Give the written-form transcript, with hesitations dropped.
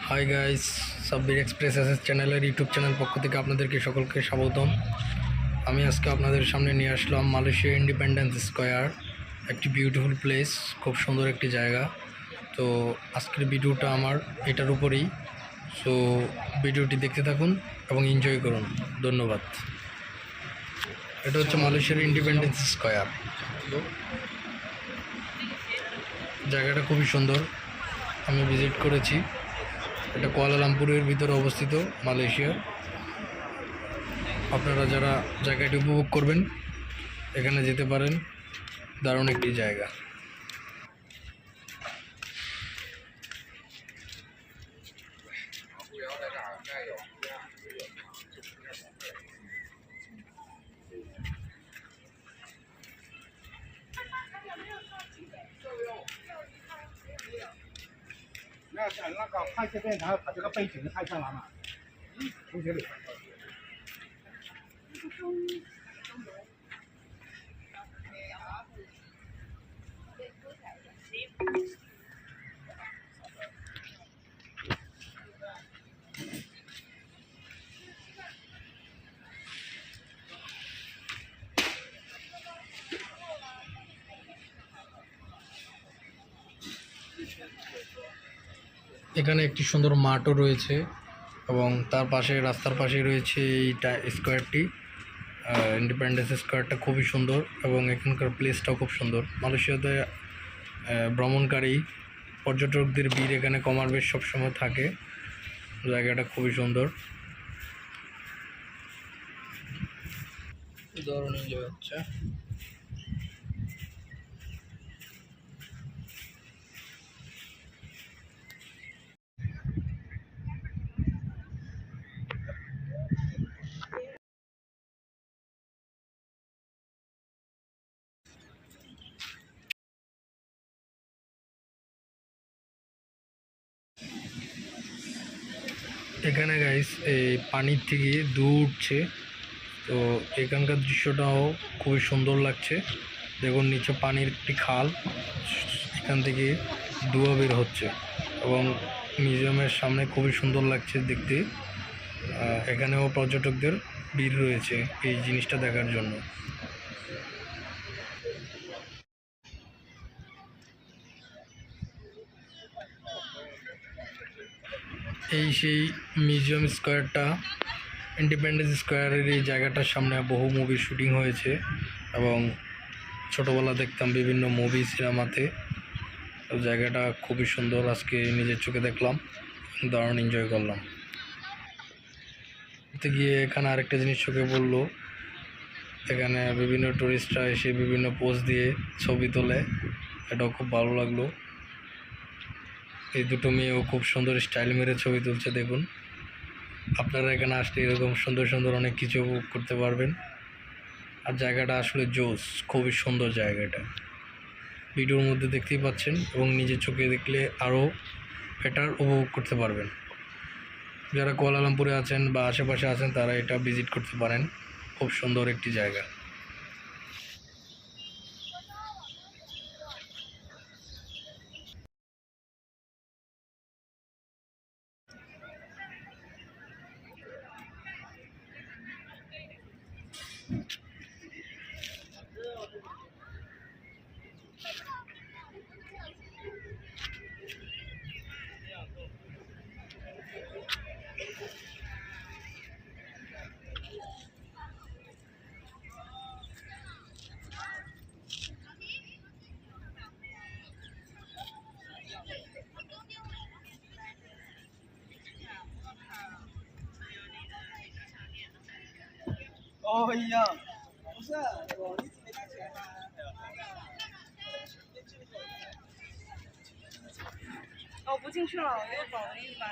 Hi guys, Sabbir express চ্যানেলের YouTube channel পক্ষ থেকে আপনাদেরকে সকলকে স্বাগতম। আমি আজকে আপনাদের সামনে নিয়ে আসলাম মালয়েশিয়া ইন্ডিপেন্ডেন্স স্কোয়ার, একটি বিউটিফুল প্লেস, খুব সুন্দর একটি জায়গা। তো আজকের ভিডিওটা আমার এটার উপরেই, সো ভিডিওটি দেখতে থাকুন এবং এনজয় করুন। ধন্যবাদ। এটা হচ্ছে মালয়েশিয়ার ইন্ডিপেন্ডেন্স স্কোয়ার। জায়গাটা খুবই সুন্দর, আমি ভিজিট করেছি। এটা কুয়ালালামপুরের ভিতরে অবস্থিত, মালয়েশিয়ার। আপনারা যারা জায়গাটি উপভোগ করবেন এখানে যেতে পারেন, দারুণ একটি জায়গা।那个看这边，它这个背景太像了嘛，同学里。এখানে একটি সুন্দর মাঠও রয়েছে এবং তার পাশে, রাস্তার পাশে রয়েছে এই স্কোয়ারটি। ইন্ডিপেন্ডেন্স স্কোয়ারটা খুবই সুন্দর এবং এখানকার প্লেসটাও খুব সুন্দর। মালয়েশিয়াতে ভ্রমণকারী পর্যটকদের ভিড় এখানে কমার বেশ সবসময় থাকে। জায়গাটা খুবই সুন্দর, দারুণ এনজয় হচ্ছে। এখানে গাইস এই পানির থেকে দূর উঠছে, তো এখানকার দৃশ্যটাও খুবই সুন্দর লাগছে। দেখুন নিচে পানির একটি খাল, এখান থেকে ধোঁয়া বের হচ্ছে এবং মিউজিয়ামের সামনে খুবই সুন্দর লাগছে দেখতে। এখানেও পর্যটকদের ভিড় রয়েছে এই জিনিসটা দেখার জন্য। এই সেই মিউজিয়াম স্কোয়ারটা, ইন্ডিপেন্ডেন্স স্কোয়ারের এই জায়গাটার সামনে বহু মুভি শুটিং হয়েছে এবং ছোটোবেলা দেখতাম বিভিন্ন মুভি সিনেমাতে। জায়গাটা খুবই সুন্দর, আজকে নিজের চোখে দেখলাম, দারুণ এনজয় করলাম। এতে গিয়ে এখানে আরেকটা জিনিস চোখে পড়লো, এখানে বিভিন্ন টুরিস্টরা এসে বিভিন্ন পোজ দিয়ে ছবি তোলে, এটাও খুব ভালো লাগলো। এই দুটো মেয়েও খুব সুন্দর স্টাইল মেরে ছবি তুলছে, দেখুন। আপনারা এখানে আসলে এরকম সুন্দর সুন্দর অনেক কিছু উপভোগ করতে পারবেন। আর জায়গাটা আসলে জোস, খুবই সুন্দর জায়গাটা, ভিডিওর মধ্যে দেখতেই পাচ্ছেন এবং নিজের চোখে দেখলে আরও এটার উপভোগ করতে পারবেন। যারা কুয়ালালামপুরে আছেন বা আশেপাশে আছেন তারা এটা ভিজিট করতে পারেন, খুব সুন্দর একটি জায়গা।哦，一样，不是，我一直没带钱啊。哦，不进去了，我又找了一把。